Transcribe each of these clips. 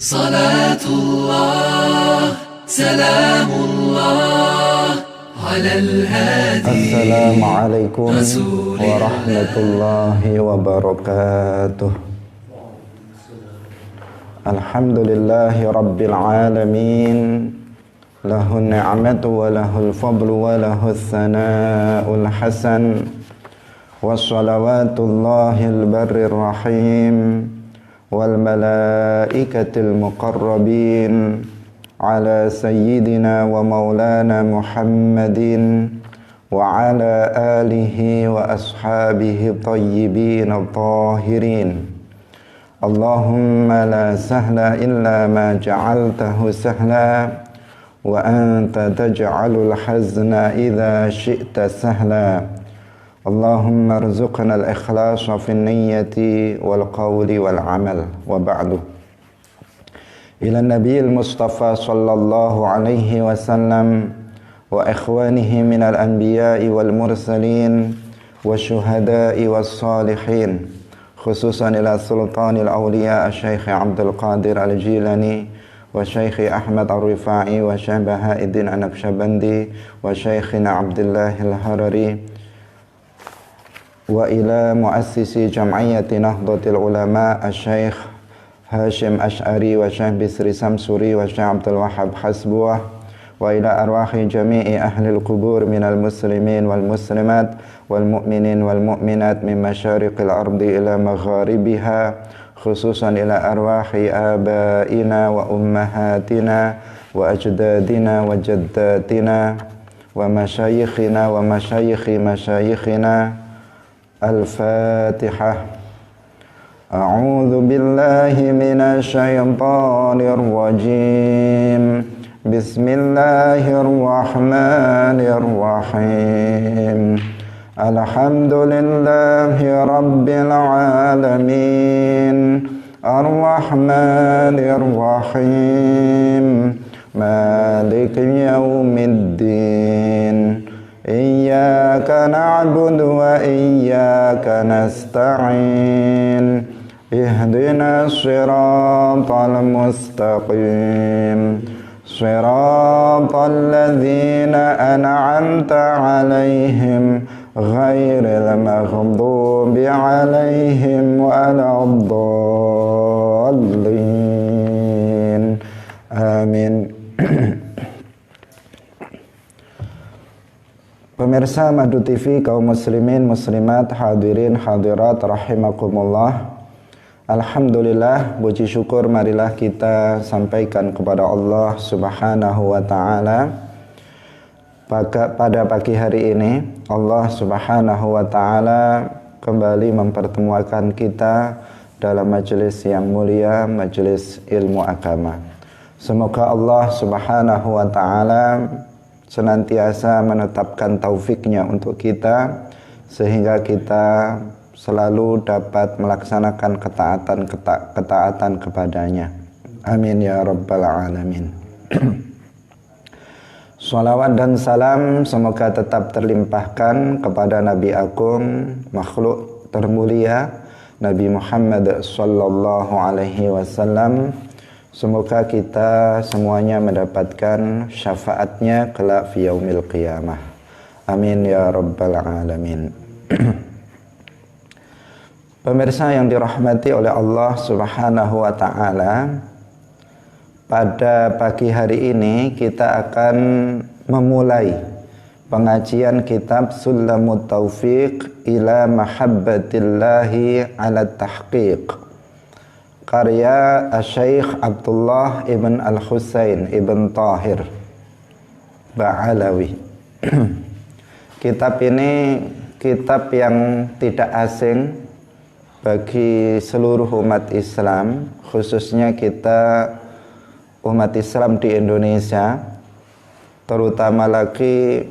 صلاة الله سلام الله على الهادي السلام عليكم ورحمة الله وبركاته. الحمد لله رب العالمين، له النعمة وله الفضل وله الثناء الحسن، والصلوات الله البر الرحيم والملائكة المقربين على سيدنا ومولانا محمد وعلى آله وأصحابه الطيبين الطاهرين. اللهم لا سهل إلا ما جعلته سهلا وأنت تجعل الحزن إذا شئت سهلا. اللهم ارزقنا الإخلاص في النية والقول والعمل. وبعد، إلى النبي المصطفى صلى الله عليه وسلم وإخوانه من الأنبياء والمرسلين والشهداء والصالحين، خصوصا إلى سلطان الأولياء الشيخ عبد القادر الجيلاني وشيخ أحمد الرفاعي وشيخ بهاء الدين النقشبندي وشيخنا عبد الله الهرري، وإلى مؤسس جمعية نهضة العلماء الشيخ هاشم أشعري والشيخ بسري سمسوري والشيخ عبد الوهاب حسبوه، وإلى أرواح جميع أهل القبور من المسلمين والمسلمات والمؤمنين والمؤمنات من مشارق الأرض إلى مغاربها، خصوصا إلى أرواح آبائنا وأمهاتنا وأجدادنا وجداتنا ومشايخنا ومشايخ مشايخنا. الفاتحة. أعوذ بالله من الشيطان الرجيم. بسم الله الرحمن الرحيم. الحمد لله رب العالمين الرحمن الرحيم مالك يوم الدين إياك نعبد وإياك نستعين اهدنا الصراط المستقيم صراط الذين أنعمت عليهم غير المغضوب عليهم ولا الضالين آمين. Pemirsa Madu TV, kaum muslimin, muslimat, hadirin, hadirat rahimakumullah. Alhamdulillah, puji syukur marilah kita sampaikan kepada Allah Subhanahu wa taala. Pada pagi hari ini Allah Subhanahu wa taala kembali mempertemukan kita dalam majelis yang mulia, majelis ilmu agama. Semoga Allah Subhanahu wa taala senantiasa menetapkan taufiknya untuk kita sehingga kita selalu dapat melaksanakan ketaatan kepadanya. Amin ya rabbal alamin. Salawat dan salam semoga tetap terlimpahkan kepada Nabi Agung, makhluk termulia Nabi Muhammad sallallahu alaihi wasallam. Semoga kita semuanya mendapatkan syafaatnya kelak fi yaumil qiyamah. Amin ya rabbal alamin. Pemirsa yang dirahmati oleh Allah Subhanahu wa taala, pada pagi hari ini kita akan memulai pengajian kitab Sulamut Taufiq ila Mahabbatillahi ala Tahqiq, karya Syekh Abdullah ibn Al-Husain ibn Tahir Ba'alawi. Kitab ini kitab yang tidak asing bagi seluruh umat Islam, khususnya kita umat Islam di Indonesia, terutama lagi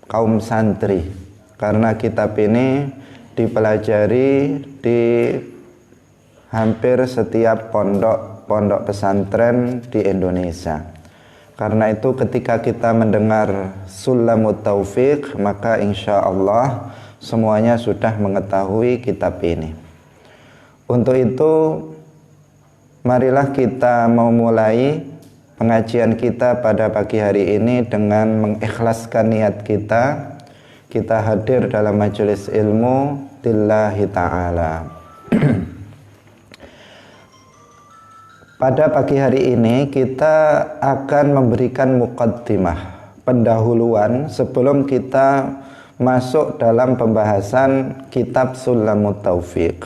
kaum santri, karena kitab ini dipelajari di hampir setiap pondok pesantren di Indonesia. Karena itu ketika kita mendengar Sulamut Taufiq, maka insya Allah semuanya sudah mengetahui kitab ini. Untuk itu marilah kita memulai pengajian kita pada pagi hari ini dengan mengikhlaskan niat kita. Kita hadir dalam majelis ilmu lillahi ta'ala. Pada pagi hari ini kita akan memberikan muqaddimah, pendahuluan sebelum kita masuk dalam pembahasan kitab Sulamut Taufiq.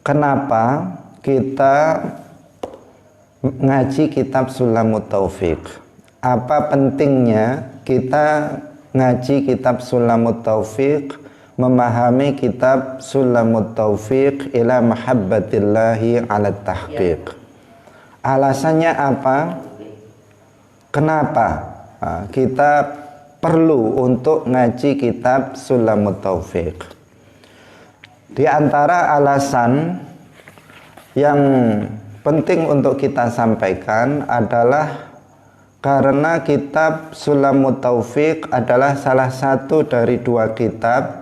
Kenapa kita ngaji kitab Sulamut Taufiq? Apa pentingnya kita ngaji kitab Sulamut Taufiq, memahami kitab Sulamut Taufiq ila mahabbatillahi ala tahqiq? Alasannya apa? Kenapa kita perlu untuk ngaji kitab Sulamut Taufiq? Di antara alasan yang penting untuk kita sampaikan adalah karena kitab Sulamut Taufiq adalah salah satu dari dua kitab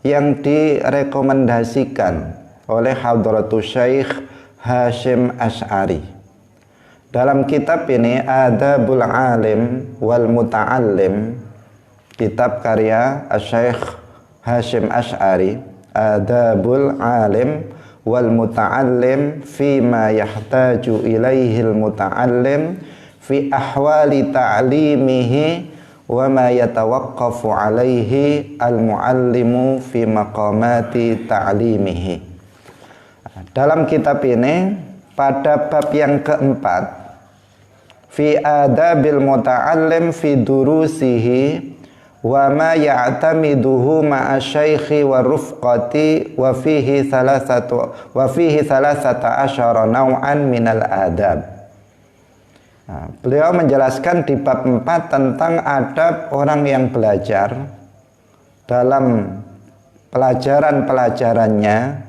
yang direkomendasikan oleh Hadratus Syekh Hasyim Asy'ari. Dalam kitab ini Adabul Alim wal Muta'allim, kitab karya Syekh Hasyim Asy'ari, Adabul Alim wal Muta'allim fima yahtaju ilaihil muta'allim fi ahwali ta'limihi wa ma yatawaqqafu alaihi al-muallimu fi maqamati ta'limihi. Dalam kitab ini pada bab yang keempat, fi adabil muta'allim fi durusihi wa ma ya'tamiduhu ma'a syaikhi wa rufqati wa fihi thalathata asyara naw'an minal adab. Beliau menjelaskan di bab 4 tentang adab orang yang belajar. Dalam pelajaran-pelajarannya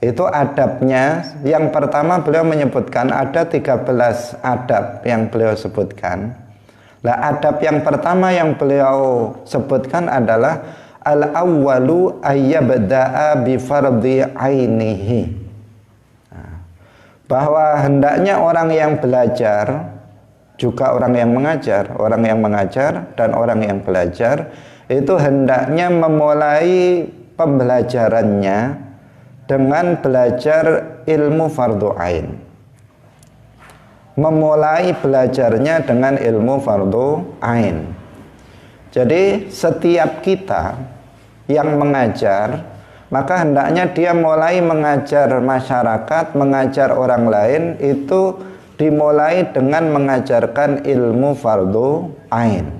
itu adabnya, yang pertama beliau menyebutkan ada 13 adab yang beliau sebutkan. Nah, adab yang pertama yang beliau sebutkan adalah al-awwalu ayyabda'a bi fardhi ainihi. Bahwa hendaknya orang yang belajar, juga orang yang mengajar dan orang yang belajar itu hendaknya memulai pembelajarannya dengan belajar ilmu fardu ain. Memulai belajarnya dengan ilmu fardu ain. Jadi setiap kita yang mengajar, maka hendaknya dia mulai mengajar masyarakat, mengajar orang lain, itu dimulai dengan mengajarkan ilmu fardu ain.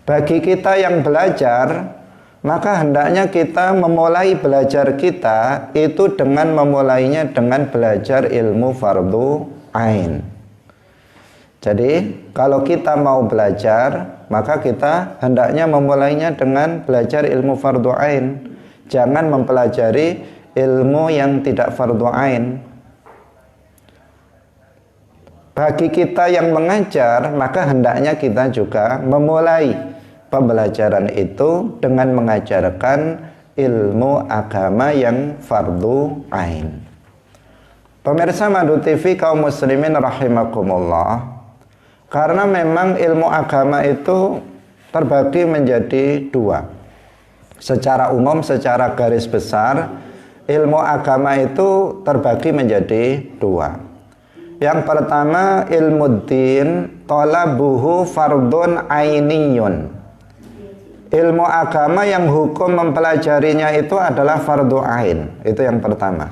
Bagi kita yang belajar, maka hendaknya kita memulai belajar kita itu dengan memulainya dengan belajar ilmu fardu ain. Jadi kalau kita mau belajar, maka kita hendaknya memulainya dengan belajar ilmu fardu ain. Jangan mempelajari ilmu yang tidak fardu ain. Bagi kita yang mengajar, maka hendaknya kita juga memulai pembelajaran itu dengan mengajarkan ilmu agama yang fardu ain. Pemirsa Madu TV kaum muslimin rahimakumullah, karena memang ilmu agama itu terbagi menjadi dua. Secara umum, secara garis besar, ilmu agama itu terbagi menjadi dua. Yang pertama, ilmu din talabuhu fardun ainiyun. Ilmu agama yang hukum mempelajarinya itu adalah fardu ain. Itu yang pertama.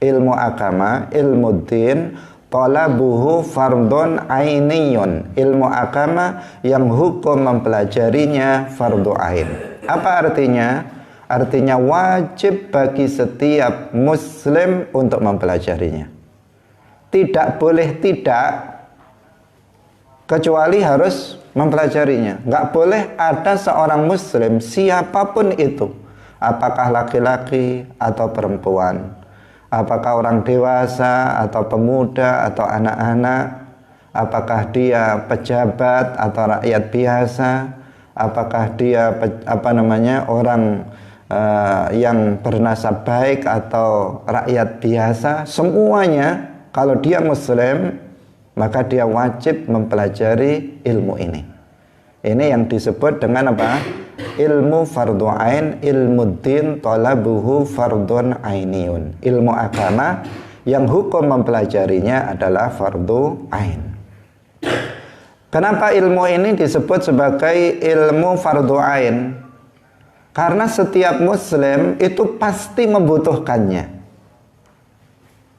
Ilmu agama, ilmu din talabuhu fardun ainiyun. Ilmu agama yang hukum mempelajarinya fardu ain. Apa artinya? Artinya wajib bagi setiap muslim untuk mempelajarinya. Tidak boleh tidak, kecuali harus mempelajarinya. Nggak boleh ada seorang muslim, siapapun itu, apakah laki-laki atau perempuan, apakah orang dewasa atau pemuda atau anak-anak, apakah dia pejabat atau rakyat biasa, apakah dia orang yang bernasab baik atau rakyat biasa, semuanya kalau dia muslim maka dia wajib mempelajari ilmu ini. Ini yang disebut dengan apa? Ilmu fardu ain, ilmu din talabuhu fardun ainiyun. Ilmu agama yang hukum mempelajarinya adalah fardu ain. Kenapa ilmu ini disebut sebagai ilmu fardu ain? Karena setiap muslim itu pasti membutuhkannya.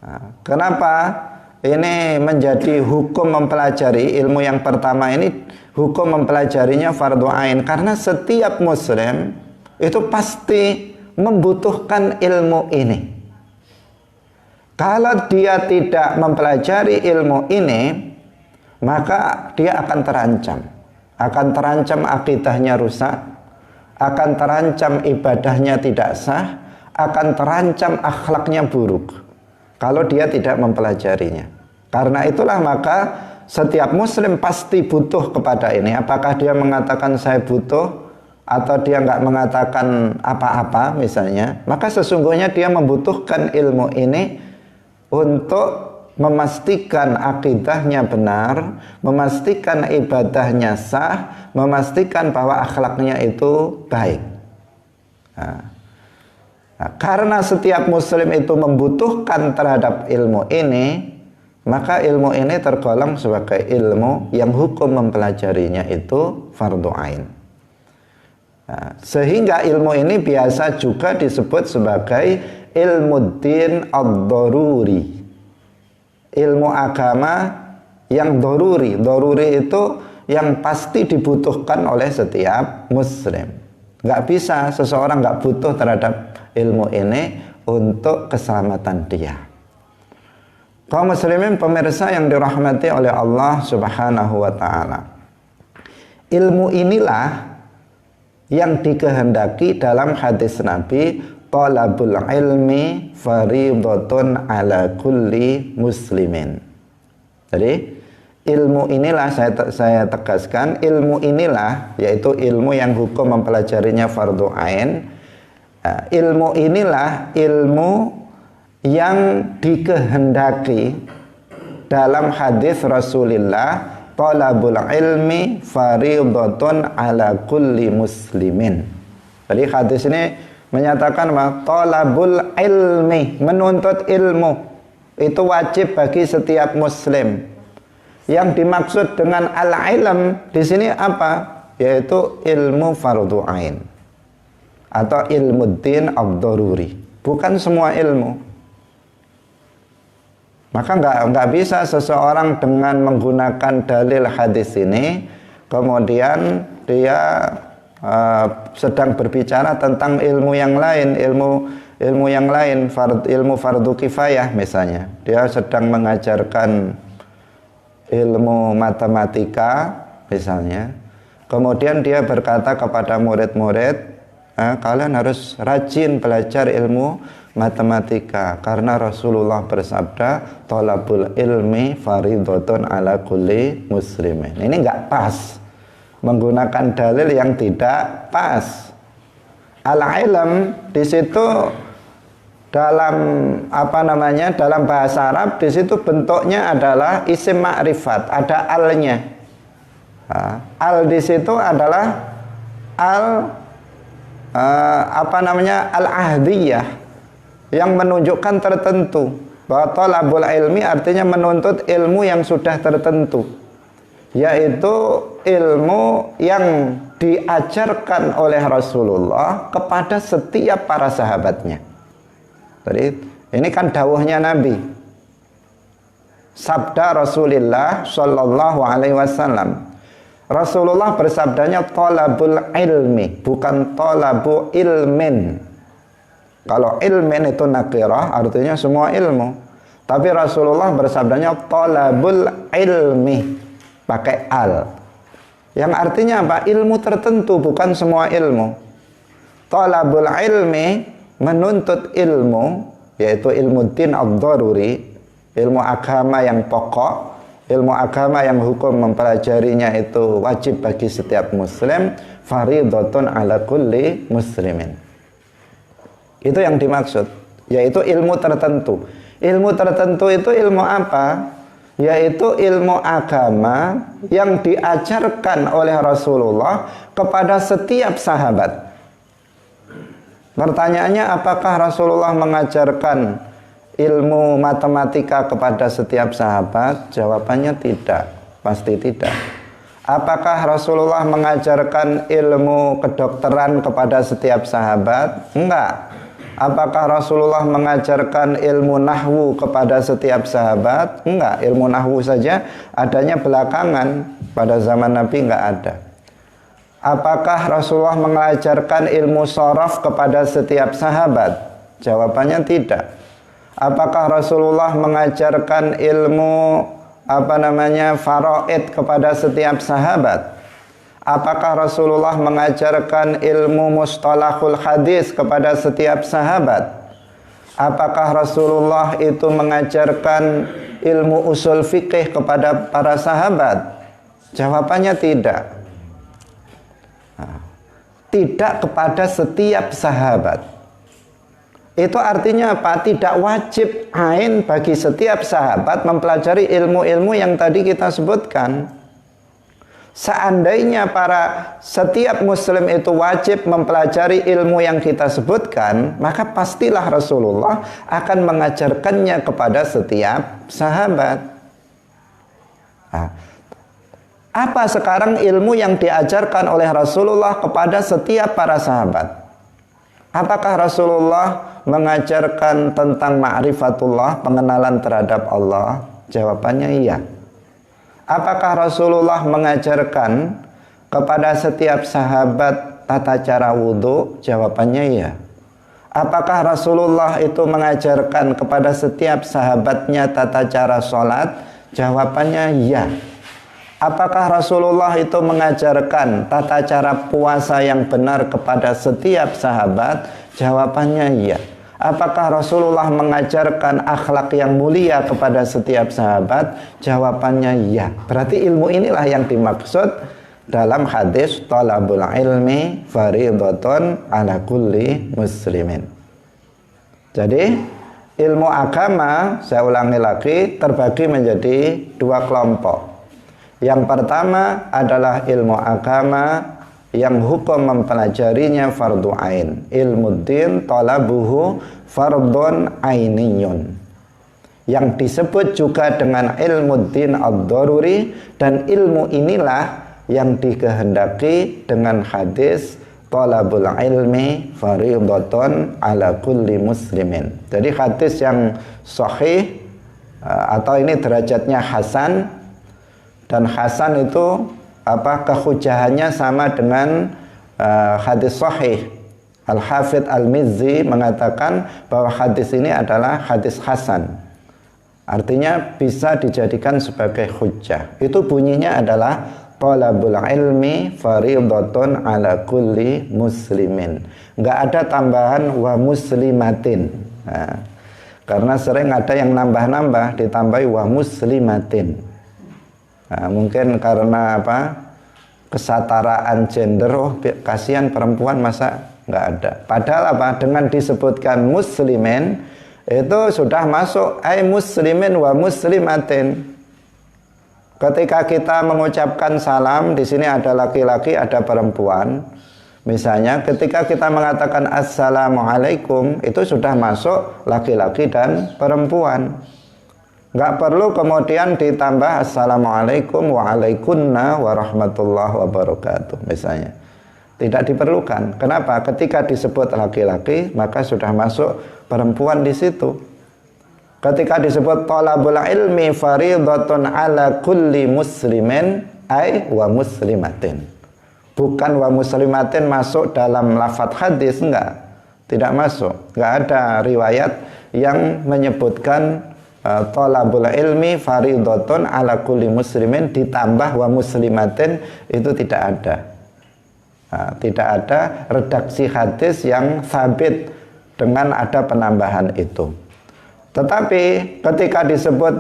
Nah, kenapa ini menjadi hukum mempelajari ilmu yang pertama ini, hukum mempelajarinya fardu ain? Karena setiap muslim itu pasti membutuhkan ilmu ini. Kalau dia tidak mempelajari ilmu ini, maka dia akan terancam akidahnya rusak, akan terancam ibadahnya tidak sah, akan terancam akhlaknya buruk kalau dia tidak mempelajarinya. Karena itulah maka setiap muslim pasti butuh kepada ini. Apakah dia mengatakan saya butuh atau dia nggak mengatakan apa-apa misalnya, maka sesungguhnya dia membutuhkan ilmu ini untuk memastikan akidahnya benar, memastikan ibadahnya sah, memastikan bahwa akhlaknya itu baik. Karena setiap muslim itu membutuhkan terhadap ilmu ini, maka ilmu ini tergolong sebagai ilmu yang hukum mempelajarinya itu fardu ain. Sehingga ilmu ini biasa juga disebut sebagai ilmu din ad-daruri, ilmu agama yang daruri. Daruri itu yang pasti dibutuhkan oleh setiap muslim. Nggak bisa seseorang nggak butuh terhadap ilmu ini untuk keselamatan dia. Kaum muslimin pemirsa yang dirahmati oleh Allah Subhanahu wa taala, ilmu inilah yang dikehendaki dalam hadis Nabi, talabul ilmi faridatun ala kulli muslimin. Jadi ilmu inilah, saya tegaskan, ilmu inilah, yaitu ilmu yang hukum mempelajarinya fardu ain. Ilmu inilah ilmu yang dikehendaki dalam hadis Rasulullah, talabul ilmi faridatun ala kulli muslimin. Jadi hadis ini menyatakan bahwa talabul ilmi, menuntut ilmu, itu wajib bagi setiap muslim. Yang dimaksud dengan al-ilm di sini apa? Yaitu ilmu fardu ain atau ilmu din ad-daruri, bukan semua ilmu. Maka nggak bisa seseorang dengan menggunakan dalil hadis ini kemudian dia sedang berbicara tentang ilmu yang lain, ilmu yang lain, ilmu fardu kifayah misalnya. Dia sedang mengajarkan ilmu matematika misalnya. Kemudian dia berkata kepada murid-murid, kalian harus rajin belajar ilmu matematika karena Rasulullah bersabda, talabul ilmi faridatun ala kulli muslimin. Ini enggak pas, menggunakan dalil yang tidak pas. Al-ilm di situ dalam dalam bahasa Arab di situ bentuknya adalah isim ma'rifat, ada alnya. Al di situ adalah al-ahdiyah, yang menunjukkan tertentu, bahwa talabul ilmi artinya menuntut ilmu yang sudah tertentu, yaitu ilmu yang diajarkan oleh Rasulullah kepada setiap para sahabatnya. Jadi ini kan dawuhnya Nabi, sabda Rasulullah Shallallahu Alaihi Wasallam. Rasulullah bersabdanya talabul ilmi, bukan talabu ilmin. Kalau ilmin itu nakirah, artinya semua ilmu. Tapi Rasulullah bersabdanya talabul ilmi, pakai al, yang artinya apa? Ilmu tertentu, bukan semua ilmu. Talabul ilmi, menuntut ilmu, yaitu ilmu din ad-daruri, ilmu agama yang pokok, ilmu agama yang hukum mempelajarinya itu wajib bagi setiap muslim, faridatun ala kulli muslimin. Itu yang dimaksud, yaitu ilmu tertentu. Ilmu tertentu itu ilmu apa? Yaitu ilmu agama yang diajarkan oleh Rasulullah kepada setiap sahabat. Pertanyaannya, apakah Rasulullah mengajarkan ilmu matematika kepada setiap sahabat? Jawabannya tidak, pasti tidak. Apakah Rasulullah mengajarkan ilmu kedokteran kepada setiap sahabat? Enggak. Apakah Rasulullah mengajarkan ilmu nahwu kepada setiap sahabat? Enggak, ilmu nahwu saja adanya belakangan, pada zaman Nabi enggak ada. Apakah Rasulullah mengajarkan ilmu sorof kepada setiap sahabat? Jawabannya tidak. Apakah Rasulullah mengajarkan ilmu faraid kepada setiap sahabat? Apakah Rasulullah mengajarkan ilmu mustalahul hadis kepada setiap sahabat? Apakah Rasulullah itu mengajarkan ilmu usul fikih kepada para sahabat? Jawabannya tidak. Tidak kepada setiap sahabat. Itu artinya apa? Tidak wajib ain bagi setiap sahabat mempelajari ilmu-ilmu yang tadi kita sebutkan. Seandainya setiap muslim itu wajib mempelajari ilmu yang kita sebutkan, maka pastilah Rasulullah akan mengajarkannya kepada setiap sahabat. Apa sekarang ilmu yang diajarkan oleh Rasulullah kepada setiap para sahabat? Apakah Rasulullah mengajarkan tentang ma'rifatullah, pengenalan terhadap Allah? Jawabannya iya. Apakah Rasulullah mengajarkan kepada setiap sahabat tata cara wudhu? Jawabannya iya. Apakah Rasulullah itu mengajarkan kepada setiap sahabatnya tata cara sholat? Jawabannya iya. Apakah Rasulullah itu mengajarkan tata cara puasa yang benar kepada setiap sahabat? Jawabannya iya. Apakah Rasulullah mengajarkan akhlak yang mulia kepada setiap sahabat? Jawabannya iya. Berarti ilmu inilah yang dimaksud dalam hadis talabul ilmi fardhatun ala kulli muslimin. Jadi ilmu agama, saya ulangi lagi, terbagi menjadi dua kelompok. Yang pertama adalah ilmu agama yang hukum mempelajarinya fardu ain. Ilmu din talabuhu fardun ainiyun, yang disebut juga dengan ilmu din ad-daruri, dan ilmu inilah yang dikehendaki dengan hadis talabul ilmi fardhatun ala kulli muslimin. Jadi hadis yang sahih, atau ini derajatnya hasan, dan hasan itu kehujahannya sama dengan hadis sahih. Al-Hafidh Al-Mizzi mengatakan bahwa hadis ini adalah hadis hasan, artinya bisa dijadikan sebagai hujjah. Itu bunyinya adalah talabul ilmi fardhatun ala kulli muslimin. Enggak ada tambahan wa muslimatin. Karena sering ada yang nambah-nambah ditambahi wa muslimatin. Mungkin karena kesetaraan gender, kasihan perempuan masa nggak ada. Padahal dengan disebutkan muslimin itu sudah masuk muslimin wa muslimatin. Ketika kita mengucapkan salam, di sini ada laki-laki, ada perempuan. Misalnya ketika kita mengatakan assalamualaikum, itu sudah masuk laki-laki dan perempuan. Nggak perlu kemudian ditambah assalamualaikum waalaikumsalam warahmatullahi wabarakatuh misalnya. Tidak diperlukan. Kenapa? Ketika disebut laki-laki, maka sudah masuk perempuan di situ. Ketika disebut talabul ilmi fardhatun ala kulli muslimin ay wa muslimatin. Bukan wa muslimatin masuk dalam lafadz hadis, enggak. Tidak masuk. Enggak ada riwayat yang menyebutkan talabul ilmi fardhatun ala kulli muslimin ditambah wa muslimatin, itu tidak ada. Tidak ada redaksi hadis yang sabit dengan ada penambahan itu. Tetapi ketika disebut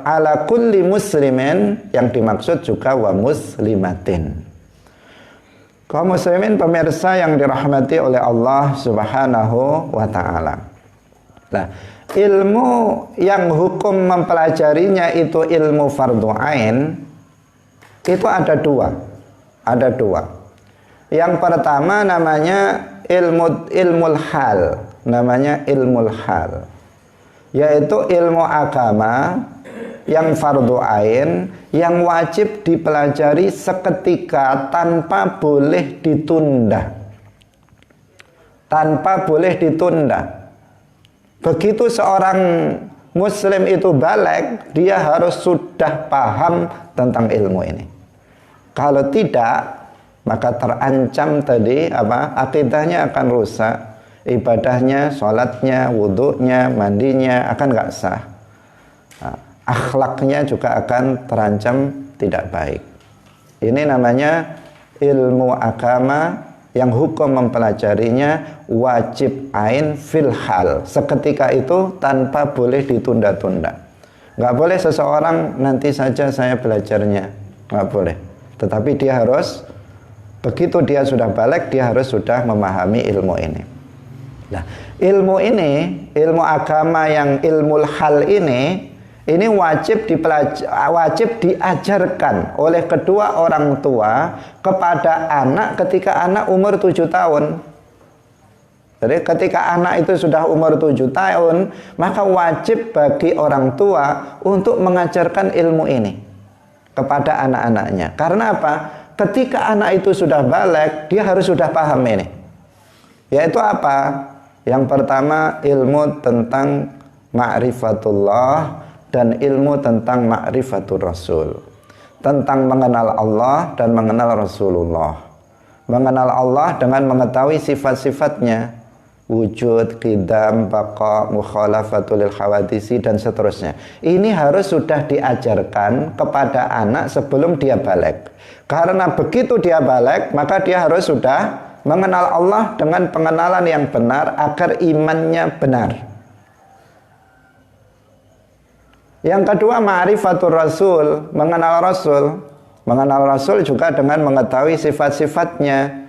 ala kulli muslimin, yang dimaksud juga wa muslimatin. Kaum muslimin pemirsa yang dirahmati oleh Allah Subhanahu wa taala. Nah, ilmu yang hukum mempelajarinya itu ilmu fardhu ain itu ada dua. Ada dua. Yang pertama namanya ilmul hal, namanya ilmul hal, yaitu ilmu agama yang fardhu ain yang wajib dipelajari seketika tanpa boleh ditunda. Tanpa boleh ditunda. Begitu seorang muslim itu balik, dia harus sudah paham tentang ilmu ini. Kalau tidak, maka terancam tadi akidahnya akan rusak, ibadahnya, sholatnya, wudhunya, mandinya akan nggak sah. Akhlaknya juga akan terancam tidak baik. Ini namanya ilmu agama yang hukum mempelajarinya wajib ain fil hal, seketika itu tanpa boleh ditunda-tunda. Nggak boleh seseorang nanti saja saya belajarnya, nggak boleh. Tetapi dia harus, begitu dia sudah balik, dia harus sudah memahami ilmu ini. Nah, ilmu ini, ilmu agama yang ilmul hal ini wajib diajarkan oleh kedua orang tua kepada anak ketika anak umur 7 tahun. Jadi ketika anak itu sudah umur 7 tahun, maka wajib bagi orang tua untuk mengajarkan ilmu ini kepada anak-anaknya. Karena apa? Ketika anak itu sudah balik, dia harus sudah paham ini. Yaitu apa? Yang pertama ilmu tentang ma'rifatullah dan ilmu tentang ma'rifatul Rasul. Tentang mengenal Allah dan mengenal Rasulullah. Mengenal Allah dengan mengetahui sifat-sifatnya. Wujud, qidam, baqa, mukhalafatul lil hawadisi dan seterusnya. Ini harus sudah diajarkan kepada anak sebelum dia balik. Karena begitu dia balik, maka dia harus sudah mengenal Allah dengan pengenalan yang benar agar imannya benar. Yang kedua, ma'rifatul Rasul, mengenal Rasul. Mengenal Rasul juga dengan mengetahui sifat-sifatnya.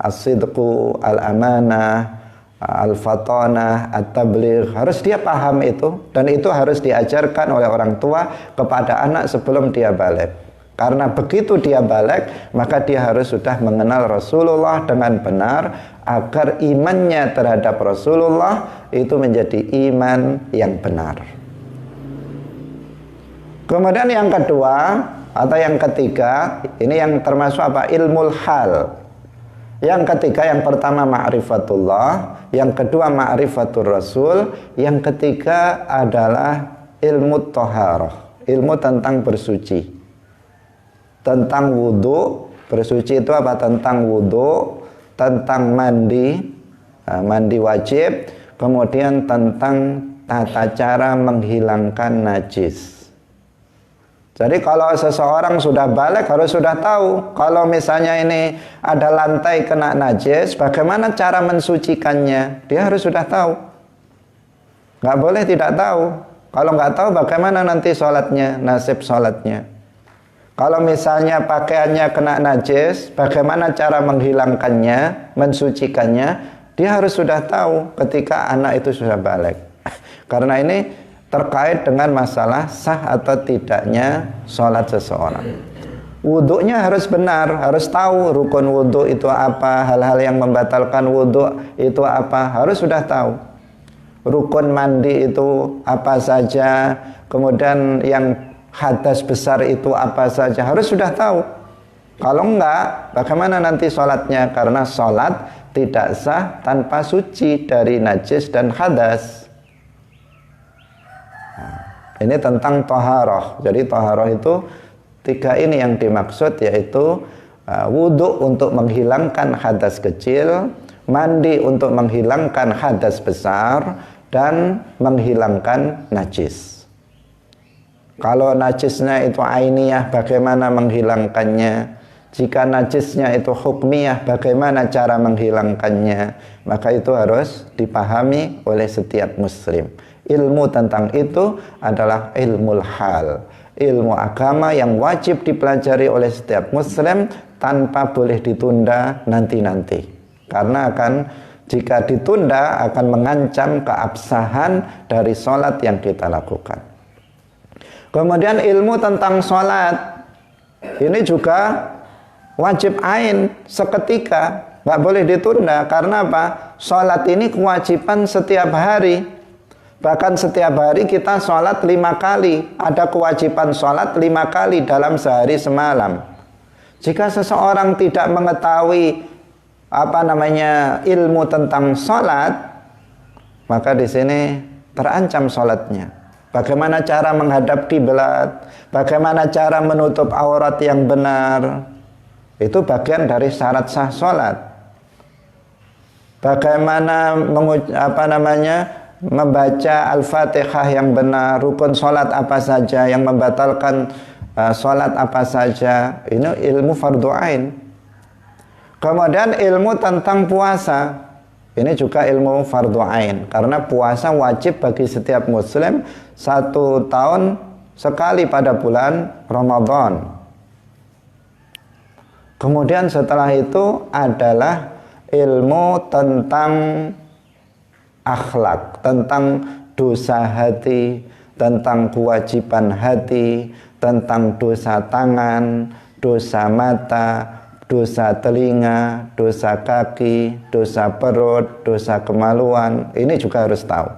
As-sidqu, al-amanah, al-fatanah, at-tabligh. Harus dia paham itu, dan itu harus diajarkan oleh orang tua kepada anak sebelum dia balik. Karena begitu dia balik, maka dia harus sudah mengenal Rasulullah dengan benar agar imannya terhadap Rasulullah itu menjadi iman yang benar. Kemudian yang kedua atau yang ketiga, ini yang termasuk apa? Ilmul hal. Yang ketiga, yang pertama ma'rifatullah, yang kedua ma'rifatul Rasul, yang ketiga adalah ilmu thaharah, ilmu tentang bersuci. Tentang wudhu, bersuci itu apa? Tentang wudhu, tentang mandi, mandi wajib, kemudian tentang tata cara menghilangkan najis. Jadi kalau seseorang sudah balik harus sudah tahu, kalau misalnya ini ada lantai kena najis, bagaimana cara mensucikannya, dia harus sudah tahu. Nggak boleh tidak tahu. Kalau nggak tahu bagaimana nanti sholatnya, nasib sholatnya. Kalau misalnya pakaiannya kena najis, bagaimana cara menghilangkannya, mensucikannya, dia harus sudah tahu ketika anak itu sudah balik. Karena ini terkait dengan masalah sah atau tidaknya sholat seseorang. Wudhunya harus benar, harus tahu rukun wudhu itu apa, hal-hal yang membatalkan wudhu itu apa, harus sudah tahu. Rukun mandi itu apa saja, kemudian yang hadas besar itu apa saja, harus sudah tahu. Kalau enggak, bagaimana nanti sholatnya? Karena sholat tidak sah tanpa suci dari najis dan hadas. Ini tentang taharah. Jadi taharah itu tiga ini yang dimaksud, yaitu wudhu untuk menghilangkan hadas kecil, mandi untuk menghilangkan hadas besar, dan menghilangkan najis. Kalau najisnya itu ainiyah, bagaimana menghilangkannya? Jika najisnya itu hukmiyah, bagaimana cara menghilangkannya? Maka itu harus dipahami oleh setiap muslim. Ilmu tentang itu adalah ilmul hal, ilmu agama yang wajib dipelajari oleh setiap muslim tanpa boleh ditunda nanti-nanti. Karena jika ditunda akan mengancam keabsahan dari sholat yang kita lakukan. Kemudian ilmu tentang sholat ini juga wajib ain seketika, nggak boleh ditunda. Karena apa? Sholat ini kewajiban setiap hari. Bahkan setiap hari kita sholat 5 kali. Ada kewajiban sholat 5 kali dalam sehari semalam. Jika seseorang tidak mengetahui ilmu tentang sholat, maka di sini terancam sholatnya. Bagaimana cara menghadap kiblat, bagaimana cara menutup aurat yang benar, itu bagian dari syarat sah sholat. Bagaimana membaca Al-Fatihah yang benar, rukun sholat apa saja, yang membatalkan sholat apa saja, ini ilmu fardu ain. Kemudian ilmu tentang puasa, ini juga ilmu fardu ain, karena puasa wajib bagi setiap muslim 1 tahun sekali pada bulan Ramadan. Kemudian setelah itu adalah ilmu tentang akhlak, tentang dosa hati, tentang kewajiban hati, tentang dosa tangan, dosa mata, dosa telinga, dosa kaki, dosa perut, dosa kemaluan. Ini juga harus tahu.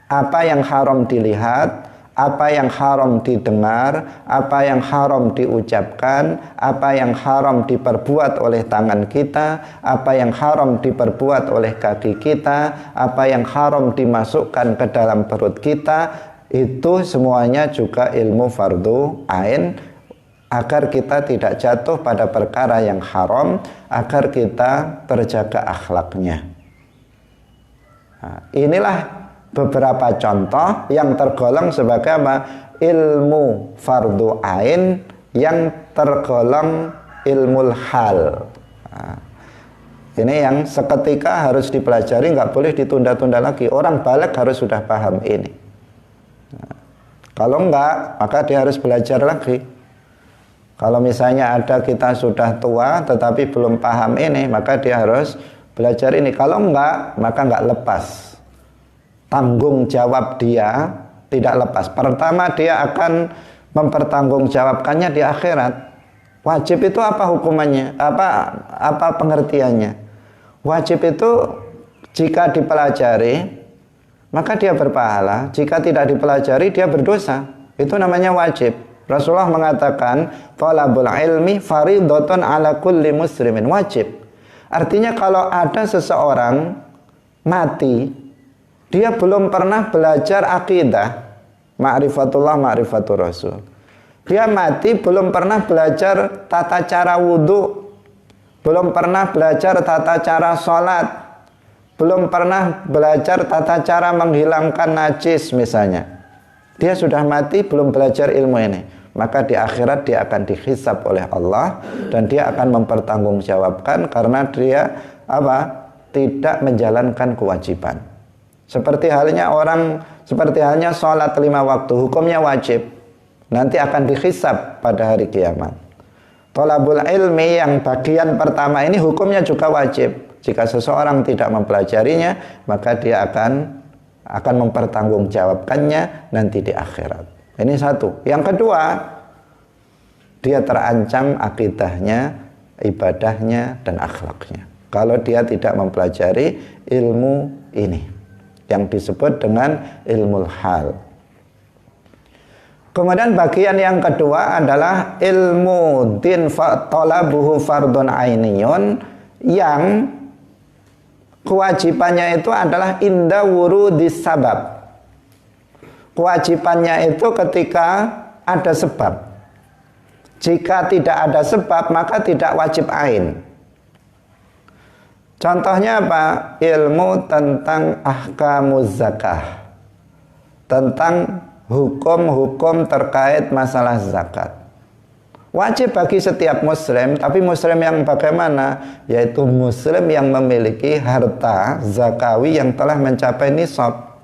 Apa yang haram dilihat, apa yang haram didengar, apa yang haram diucapkan, apa yang haram diperbuat oleh tangan kita, apa yang haram diperbuat oleh kaki kita, apa yang haram dimasukkan ke dalam perut kita, itu semuanya juga ilmu fardu ain, agar kita tidak jatuh pada perkara yang haram, agar kita terjaga akhlaknya. Nah, inilah beberapa contoh yang tergolong sebagai ilmu fardu ain yang tergolong ilmu hal. Nah, ini yang seketika harus dipelajari, nggak boleh ditunda-tunda lagi. Orang balik harus sudah paham ini. Nah, kalau enggak, maka dia harus belajar lagi. Kalau misalnya kita sudah tua tetapi belum paham ini, maka dia harus belajar ini. Kalau enggak, maka enggak lepas. Tanggung jawab dia tidak lepas. Pertama, dia akan mempertanggungjawabkannya di akhirat. Wajib itu apa hukumannya? Apa pengertiannya? Wajib itu jika dipelajari, maka dia berpahala. Jika tidak dipelajari, dia berdosa. Itu namanya wajib. Rasulullah mengatakan, "Thalabul ilmi fardhatun ala kulli muslimin", wajib. Artinya kalau ada seseorang mati, dia belum pernah belajar akidah, ma'rifatullah, ma'rifatur rasul. Dia mati belum pernah belajar tata cara wudhu, belum pernah belajar tata cara sholat, belum pernah belajar tata cara menghilangkan najis misalnya. Dia sudah mati belum belajar ilmu ini, maka di akhirat dia akan dihisab oleh Allah dan dia akan mempertanggungjawabkan karena dia tidak menjalankan kewajiban. Seperti halnya sholat 5 waktu, hukumnya wajib, nanti akan dihisab pada hari kiamat. Thalabul ilmi yang bagian pertama ini hukumnya juga wajib. Jika seseorang tidak mempelajarinya, maka dia akan mempertanggungjawabkannya nanti di akhirat. Ini satu. Yang kedua, dia terancam akidahnya, ibadahnya, dan akhlaknya kalau dia tidak mempelajari ilmu ini yang disebut dengan ilmu hal. Kemudian bagian yang kedua adalah ilmu din talabuhu fardun ainiyun, yang kewajibannya itu adalah inda wurudis sabab. Kewajibannya itu ketika ada sebab. Jika tidak ada sebab, maka tidak wajib ain. Contohnya apa? Ilmu tentang ahkamuz zakah, tentang hukum-hukum terkait masalah zakat. Wajib bagi setiap muslim, tapi muslim yang bagaimana? Yaitu muslim yang memiliki harta zakawi yang telah mencapai nisab.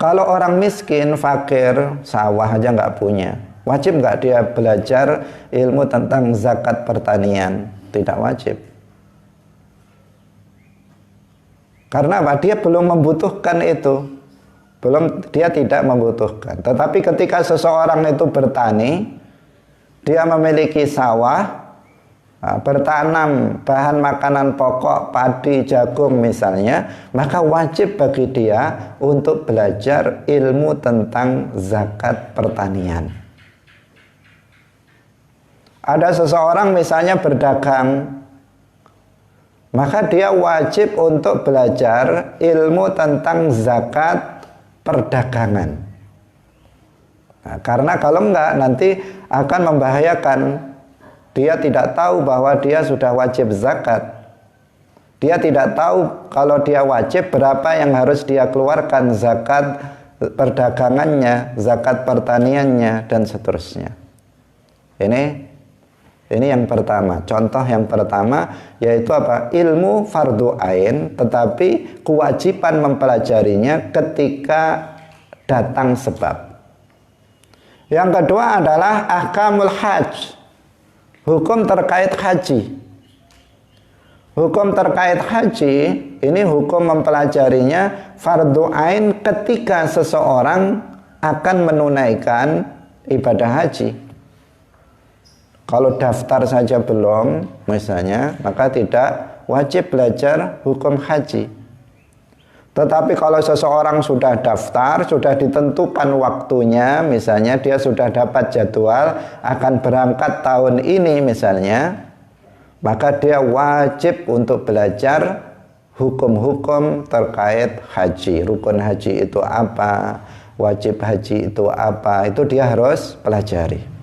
Kalau orang miskin, fakir, sawah aja nggak punya, Wajib nggak dia belajar ilmu tentang zakat pertanian? Tidak wajib. Karena apa? Dia belum membutuhkan itu. Dia tidak membutuhkan. Tetapi ketika seseorang itu bertani, dia memiliki sawah, bertanam bahan makanan pokok, padi, jagung misalnya, maka wajib bagi dia untuk belajar ilmu tentang zakat pertanian. Ada seseorang misalnya berdagang, maka dia wajib untuk belajar ilmu tentang zakat perdagangan. Nah, karena kalau enggak nanti akan membahayakan. Dia tidak tahu bahwa dia sudah wajib zakat. Dia tidak tahu kalau dia wajib berapa yang harus dia keluarkan zakat perdagangannya, zakat pertaniannya, dan seterusnya. Ini yang pertama. Contoh yang pertama yaitu apa? Ilmu fardu ain, tetapi kewajiban mempelajarinya ketika datang sebab. Yang kedua adalah ahkamul hajj, hukum terkait haji. Hukum terkait haji ini hukum mempelajarinya fardu ain ketika seseorang akan menunaikan ibadah haji. Kalau daftar saja belum misalnya, maka tidak wajib belajar hukum haji. Tetapi kalau seseorang sudah daftar, sudah ditentukan waktunya, misalnya dia sudah dapat jadwal akan berangkat tahun ini misalnya, maka dia wajib untuk belajar hukum-hukum terkait haji. Rukun haji itu apa? Wajib haji itu apa? Itu dia harus pelajari.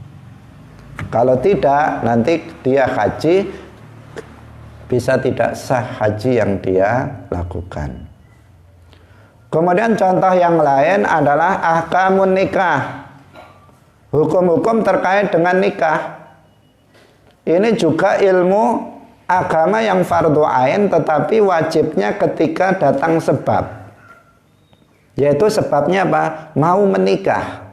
Kalau tidak, nanti dia haji bisa tidak sah haji yang dia lakukan. Kemudian contoh yang lain adalah ahkamun nikah, hukum-hukum terkait dengan nikah. Ini juga ilmu agama yang fardu ain, tetapi wajibnya ketika datang sebab. Yaitu sebabnya apa? Mau menikah.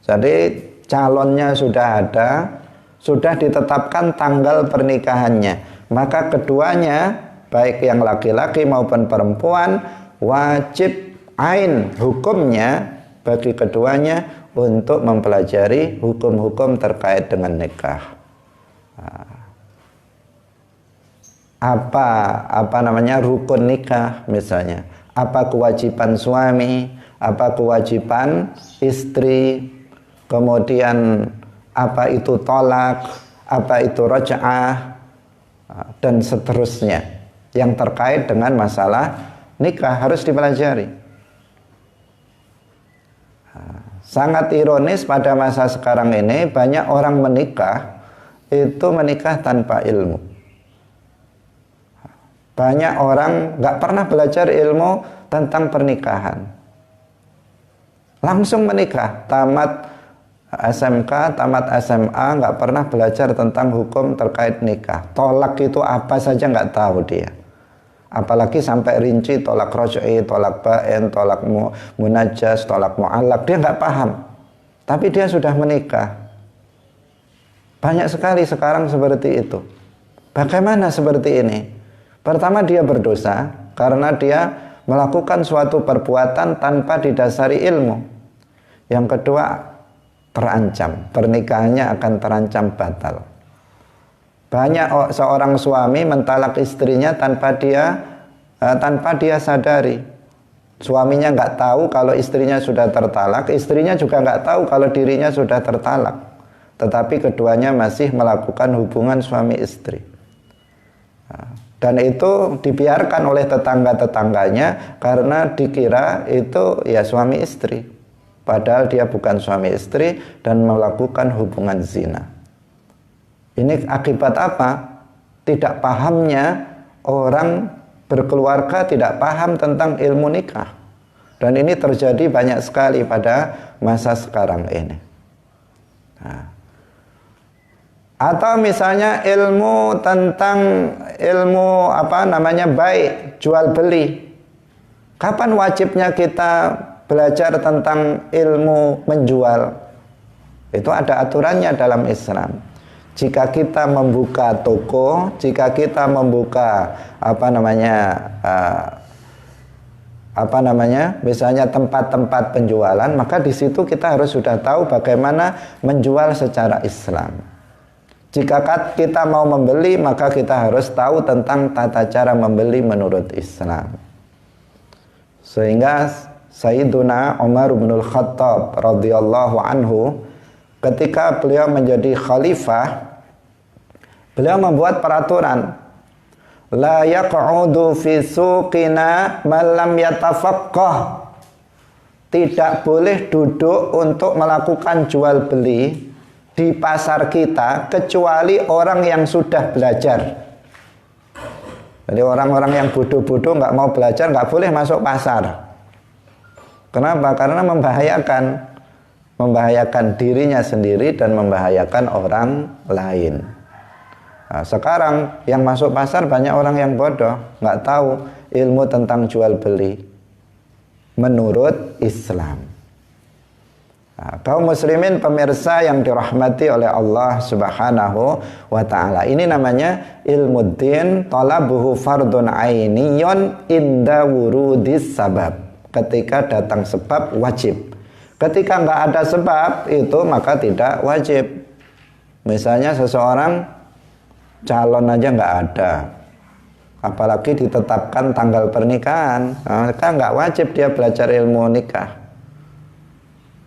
Jadi calonnya sudah ada, sudah ditetapkan tanggal pernikahannya, maka keduanya, baik yang laki-laki maupun perempuan, wajib ain hukumnya bagi keduanya untuk mempelajari hukum-hukum terkait dengan nikah. Apa namanya rukun nikah misalnya, apa kewajiban suami, apa kewajiban istri, kemudian apa itu tolak, apa itu raj'ah, dan seterusnya yang terkait dengan masalah nikah harus dipelajari. Sangat ironis pada masa sekarang ini banyak orang menikah itu menikah tanpa ilmu. Banyak orang nggak pernah belajar ilmu tentang pernikahan, langsung menikah, tamat SMK, tamat SMA, nggak pernah belajar tentang hukum terkait nikah. Tolak itu apa saja nggak tahu dia. Apalagi sampai rinci tolak roj'i, tolak bain, tolak munajas, tolak mu'allak, dia nggak paham. Tapi dia sudah menikah. Banyak sekali sekarang seperti itu. Bagaimana seperti ini? Pertama, dia berdosa karena dia melakukan suatu perbuatan tanpa didasari ilmu. Yang kedua, terancam, pernikahannya akan terancam batal. Banyak seorang suami mentalak istrinya tanpa dia sadari. Suaminya nggak tahu kalau istrinya sudah tertalak, istrinya juga nggak tahu kalau dirinya sudah tertalak. Tetapi keduanya masih melakukan hubungan suami istri. Dan itu dibiarkan oleh tetangga-tetangganya karena dikira itu ya suami istri. Padahal dia bukan suami istri dan melakukan hubungan zina. Ini akibat apa? Tidak pahamnya orang berkeluarga, tidak paham tentang ilmu nikah. Dan ini terjadi banyak sekali pada masa sekarang ini. Atau misalnya ilmu tentang baik, jual beli. Kapan wajibnya kita belajar tentang ilmu menjual? Itu ada aturannya dalam Islam. Jika kita membuka toko, jika kita membuka misalnya tempat-tempat penjualan, maka di situ kita harus sudah tahu bagaimana menjual secara Islam. Jika kita mau membeli, maka kita harus tahu tentang tata cara membeli menurut Islam. Sehingga Sayyiduna Umar bin Khattab radhiyallahu anhu, ketika beliau menjadi khalifah, beliau membuat peraturan, la yaq'udu fi suqina man lam yatafaqqah. Tidak boleh duduk untuk melakukan jual beli di pasar kita kecuali orang yang sudah belajar. Jadi orang-orang yang bodoh-bodoh nggak mau belajar nggak boleh masuk pasar. Kenapa? Karena membahayakan dirinya sendiri dan membahayakan orang lain. Nah, sekarang yang masuk pasar banyak orang yang bodoh, nggak tahu ilmu tentang jual beli menurut Islam. Nah, kaum muslimin pemirsa yang dirahmati oleh Allah Subhanahu wa ta'ala, ini namanya ilmu din talabuhu fardun ainiyun inda wurudis sabab. Ketika datang sebab wajib. Ketika nggak ada sebab itu maka tidak wajib. Misalnya seseorang calon aja nggak ada, apalagi ditetapkan tanggal pernikahan, maka nggak wajib dia belajar ilmu nikah.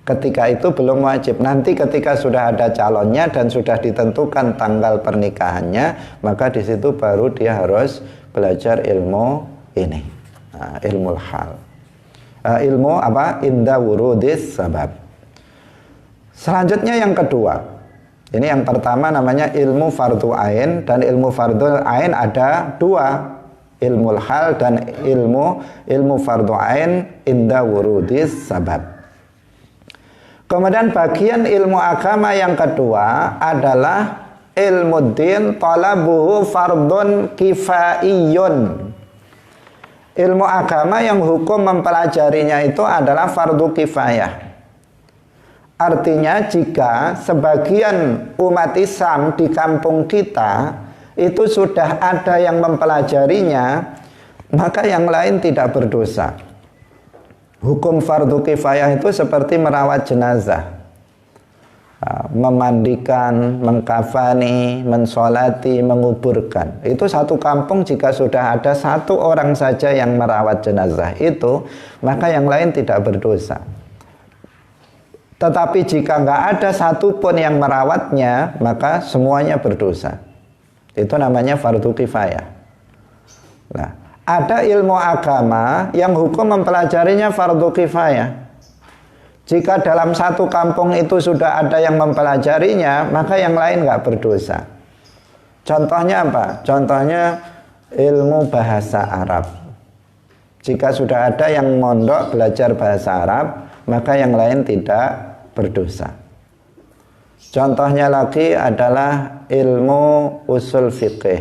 Ketika itu belum wajib. Nanti ketika sudah ada calonnya dan sudah ditentukan tanggal pernikahannya, maka di situ baru dia harus belajar ilmu ini, ilmu hal. Ilmu apa? Inda wurudis sabab. Selanjutnya yang kedua. Ini yang pertama namanya ilmu fardu ain, dan ilmu fardu ain ada dua, ilmu hal dan ilmu fardu ain inda wurudis sabab. Kemudian bagian ilmu agama yang kedua adalah ilmu din talabuhu fardun kifaiyun. Ilmu agama yang hukum mempelajarinya itu adalah fardu kifayah. Artinya jika sebagian umat Islam di kampung kita itu sudah ada yang mempelajarinya, maka yang lain tidak berdosa. Hukum fardu kifayah itu seperti merawat jenazah, memandikan, mengkafani, mensolati, menguburkan. Itu satu kampung jika sudah ada satu orang saja yang merawat jenazah itu, maka yang lain tidak berdosa. Tetapi jika nggak ada satupun yang merawatnya, maka semuanya berdosa. Itu namanya fardu kifayah. Nah, ada ilmu agama yang hukum mempelajarinya fardu kifayah. Jika dalam satu kampung itu sudah ada yang mempelajarinya, maka yang lain nggak berdosa. Contohnya apa? Contohnya ilmu bahasa Arab. Jika sudah ada yang mondok belajar bahasa Arab, maka yang lain tidak berdosa. Contohnya lagi adalah ilmu usul fiqih,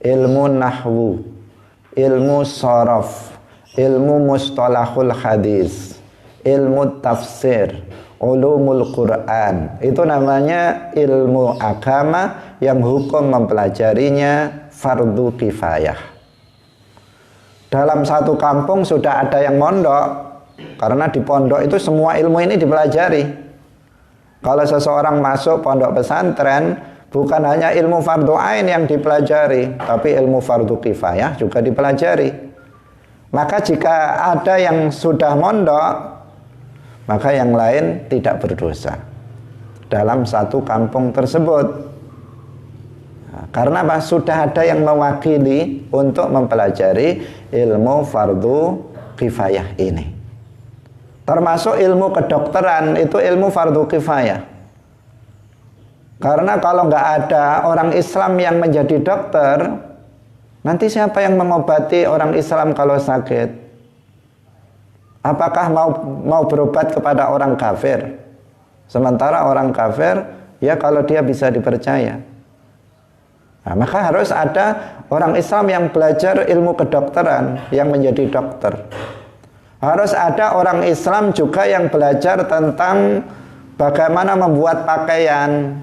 ilmu nahwu, ilmu sorof, ilmu mustalahul hadis, ilmu tafsir, ulumul Quran. Itu namanya ilmu agama yang hukum mempelajarinya fardu kifayah. Dalam satu kampung sudah ada yang mondok, karena di pondok itu semua ilmu ini dipelajari. Kalau seseorang masuk pondok pesantren, bukan hanya ilmu fardu ain yang dipelajari, tapi ilmu fardu kifayah juga dipelajari. Maka jika ada yang sudah mondok, maka yang lain tidak berdosa dalam satu kampung tersebut. Nah, karena apa? Sudah ada yang mewakili untuk mempelajari ilmu fardu kifayah ini. Termasuk ilmu kedokteran, itu ilmu fardu kifayah. Karena kalau nggak ada orang Islam yang menjadi dokter, nanti siapa yang mengobati orang Islam kalau sakit? Apakah mau berobat kepada orang kafir? Sementara orang kafir, ya kalau dia bisa dipercaya. Nah, maka harus ada orang Islam yang belajar ilmu kedokteran, yang menjadi dokter. Harus ada orang Islam juga yang belajar tentang bagaimana membuat pakaian,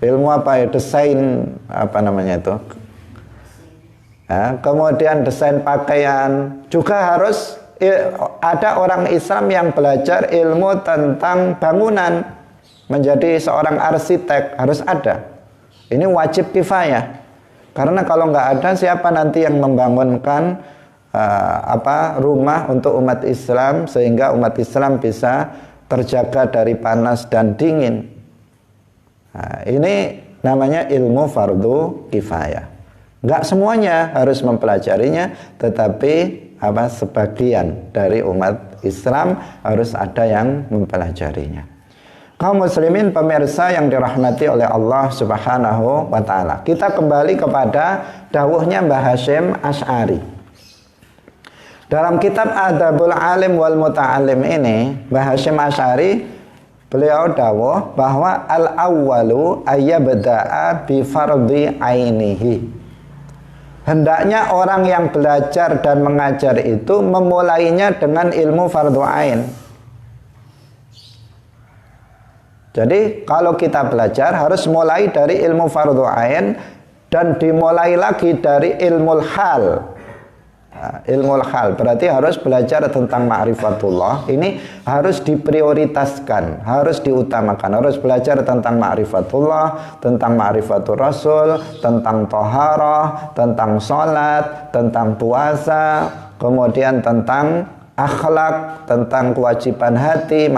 ilmu apa ya, desain apa namanya itu. Ya, kemudian desain pakaian juga harus ada orang Islam yang belajar ilmu tentang bangunan, menjadi seorang arsitek, harus ada. Ini wajib kifayah. Karena kalau nggak ada, siapa nanti yang membangunkan rumah untuk umat Islam sehingga umat Islam bisa terjaga dari panas dan dingin. Nah, ini namanya ilmu fardu kifayah. Nggak semuanya harus mempelajarinya, tetapi sebagian dari umat Islam harus ada yang mempelajarinya. Kaum muslimin pemirsa yang dirahmati oleh Allah Subhanahu wa taala. Kita kembali kepada dawuhnya Mbah Hasyim Asy'ari. Dalam kitab Adabul Alim wal Muta'allim ini, Mbah Hasyim Asy'ari beliau dawuh bahwa al-awwalu ayyabda'a bi fardhi ainihi. Hendaknya orang yang belajar dan mengajar itu memulainya dengan ilmu fardhu ain. Jadi kalau kita belajar harus mulai dari ilmu fardhu ain dan dimulai lagi dari ilmu hal. Ilmu hal berarti harus belajar tentang ma'rifatullah. Ini harus diprioritaskan, harus diutamakan. Harus belajar tentang ma'rifatullah, tentang ma'rifatul rasul, tentang taharah, tentang sholat, tentang puasa, kemudian tentang akhlak, tentang kewajiban hati,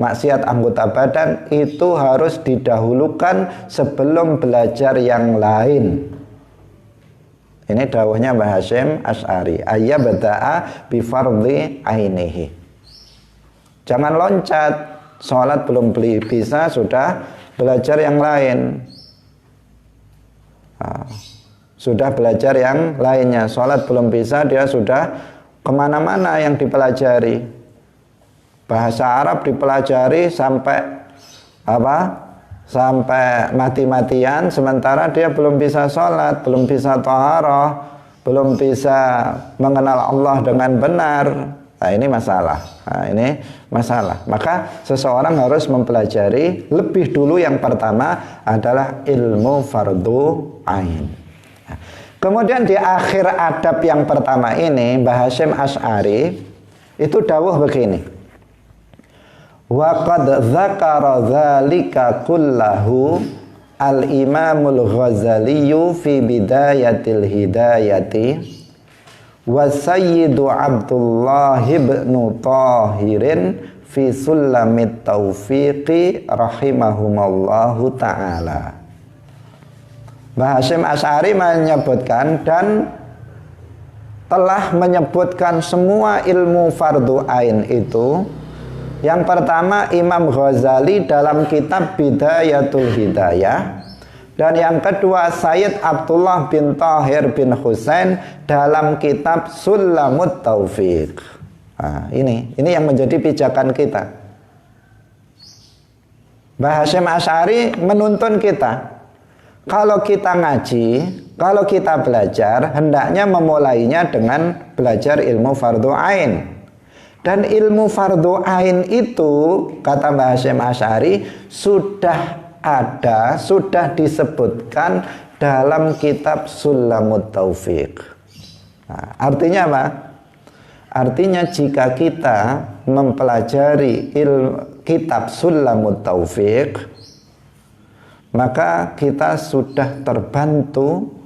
maksiat anggota badan. Itu harus didahulukan sebelum belajar yang lain. Ini dawuhnya Mbah Hasyim Asy'ari, ayyabda'a bi fardhi ainihi. Jangan loncat, sholat belum bisa sudah belajar yang lain. Sudah belajar yang lainnya. Sholat belum bisa, dia sudah kemana-mana yang dipelajari. Bahasa Arab dipelajari sampai sampai mati-matian, sementara dia belum bisa sholat, belum bisa taharah, belum bisa mengenal Allah dengan benar. Nah, ini masalah. Maka seseorang harus mempelajari lebih dulu. Yang pertama adalah ilmu fardhu ain. Kemudian di akhir adab yang pertama ini, Mbah Hasyim Asy'ari itu dawuh begini. Wa qad dzakara dzalika kullahu al-Imamul Ghazali fi bidayatil hidayati wa Sayyidu Abdullah ibn Tahirin fi Sulamit Taufiqi rahimahumallahu ta'ala. Mbah Hasyim Asy'ari menyebutkan dan telah menyebutkan semua ilmu fardhu ain itu. Yang pertama Imam Ghazali dalam kitab Bidayatul Hidayah, dan yang kedua Sayyid Abdullah bin Tahir bin Husain dalam kitab Sulamut Taufiq. Nah, ini yang menjadi pijakan kita. Mbah Hasyim Asy'ari menuntun kita, kalau kita ngaji, kalau kita belajar, hendaknya memulainya dengan belajar ilmu fardhu ain. Dan ilmu fardhu ain itu, kata Mbah Hasyim Asy'ari, sudah ada, sudah disebutkan dalam kitab Sulamut Taufiq. Nah, artinya apa? Artinya jika kita mempelajari kitab Sulamut Taufiq, maka kita sudah terbantu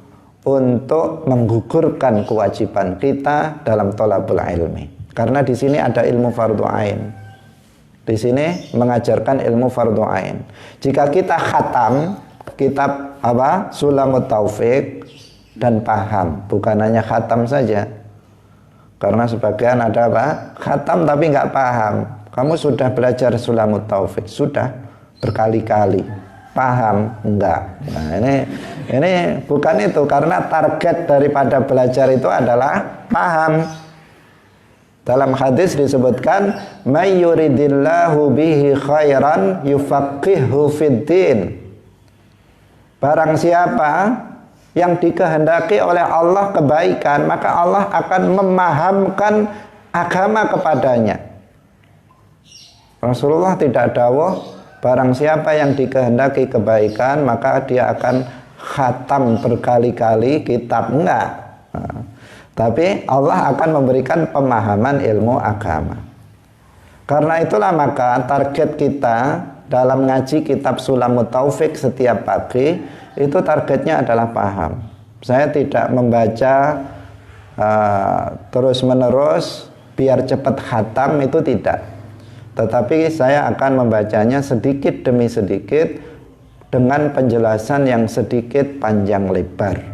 untuk menggugurkan kewajiban kita dalam thalabul ilmi. Karena di sini ada ilmu fardhu ain. Di sini mengajarkan ilmu fardhu ain. Jika kita khatam kitab Sulamut Taufiq dan paham, bukan hanya khatam saja. Karena sebagian ada khatam tapi nggak paham. Kamu sudah belajar Sulamut Taufiq, sudah berkali-kali. Paham? Enggak. Nah, ini bukan itu, karena target daripada belajar itu adalah paham. Dalam hadis disebutkan, may yuridillahu bihi khairan yufaqihu fiddin. Barang siapa yang dikehendaki oleh Allah kebaikan, maka Allah akan memahamkan agama kepadanya. Rasulullah tidak dawuh barang siapa yang dikehendaki kebaikan maka dia akan khatam berkali-kali kitab, enggak. Tapi Allah akan memberikan pemahaman ilmu agama. Karena itulah maka target kita dalam ngaji kitab Sulamut Taufik setiap pagi itu targetnya adalah paham. Saya tidak membaca terus menerus biar cepat khatam, itu tidak. Tetapi saya akan membacanya sedikit demi sedikit dengan penjelasan yang sedikit panjang lebar.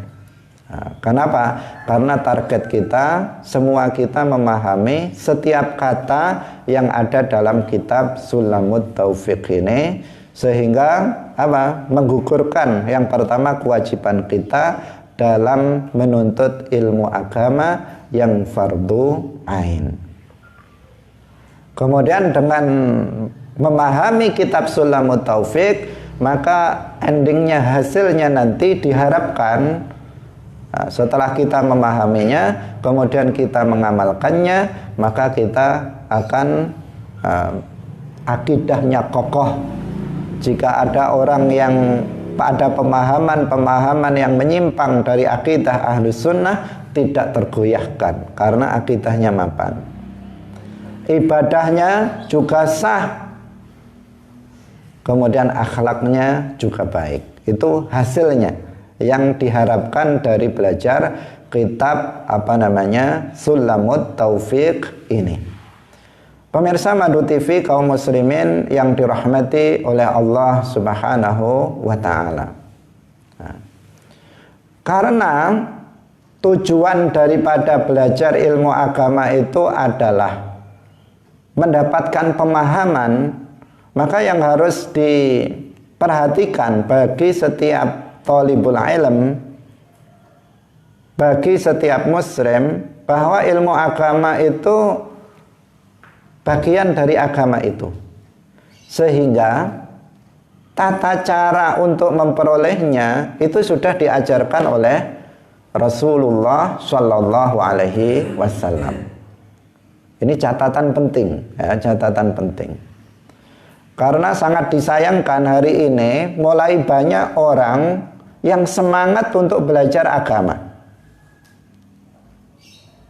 Kenapa? Karena target kita, semua kita memahami setiap kata yang ada dalam kitab Sulamut Taufik ini, sehingga apa? Menggugurkan yang pertama kewajiban kita dalam menuntut ilmu agama yang fardu ain. Kemudian dengan memahami kitab Sulamut Taufik, maka endingnya, hasilnya nanti diharapkan setelah kita memahaminya, kemudian kita mengamalkannya, maka kita akan akidahnya kokoh. Jika ada orang yang ada pemahaman-pemahaman yang menyimpang dari akidah Ahlus Sunnah, tidak tergoyahkan karena akidahnya mapan. Ibadahnya juga sah, kemudian akhlaknya juga baik. Itu hasilnya yang diharapkan dari belajar kitab Sulamut Taufik ini. Pemirsa Madu TV kaum muslimin yang dirahmati oleh Allah Subhanahu wa taala. Karena tujuan daripada belajar ilmu agama itu adalah mendapatkan pemahaman, maka yang harus diperhatikan bagi setiap thalibul ilm, bagi setiap muslim, bahwa ilmu agama itu bagian dari agama itu, sehingga tata cara untuk memperolehnya itu sudah diajarkan oleh Rasulullah Shallallahu Alaihi Wasallam. Ini catatan penting, ya, catatan penting. Karena sangat disayangkan hari ini mulai banyak orang yang semangat untuk belajar agama,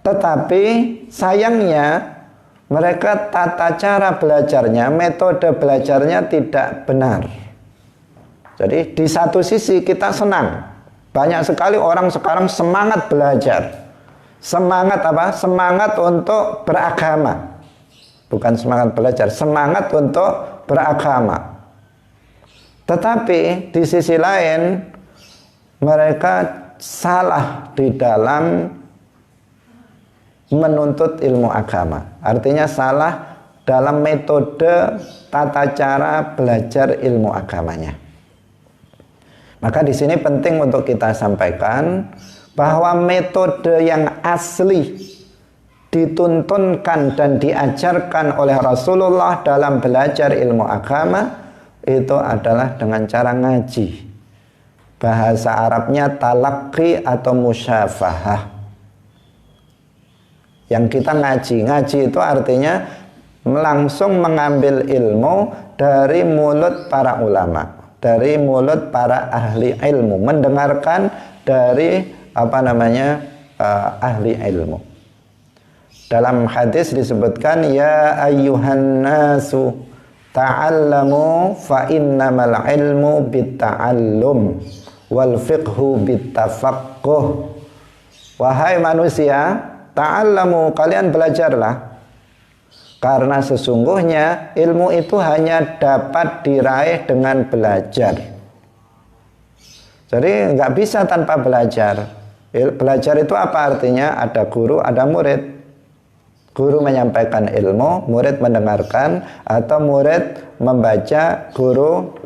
tetapi sayangnya mereka tata cara belajarnya, metode belajarnya tidak benar. Jadi di satu sisi kita senang, banyak sekali orang sekarang semangat belajar. Semangat apa? Semangat untuk beragama. Bukan semangat belajar, semangat untuk beragama. Tetapi di sisi lain mereka salah di dalam menuntut ilmu agama. Artinya salah dalam metode tata cara belajar ilmu agamanya. Maka di sini penting untuk kita sampaikan bahwa metode yang asli dituntunkan dan diajarkan oleh Rasulullah dalam belajar ilmu agama itu adalah dengan cara ngaji. Bahasa Arabnya talaqi atau musyafahah. Yang kita ngaji itu artinya langsung mengambil ilmu dari mulut para ulama, dari mulut para ahli ilmu, mendengarkan dari ahli ilmu. Dalam hadis disebutkan, ya ayyuhan nasu ta'allamu fa innamal ilmu bitta'allum wal fiqhu bittafaqquh. Wahai manusia, ta'allamu, kalian belajarlah, karena sesungguhnya ilmu itu hanya dapat diraih dengan belajar. Jadi nggak bisa tanpa belajar. Belajar itu apa artinya? Ada guru, ada murid. Guru menyampaikan ilmu, murid mendengarkan, atau murid membaca, guru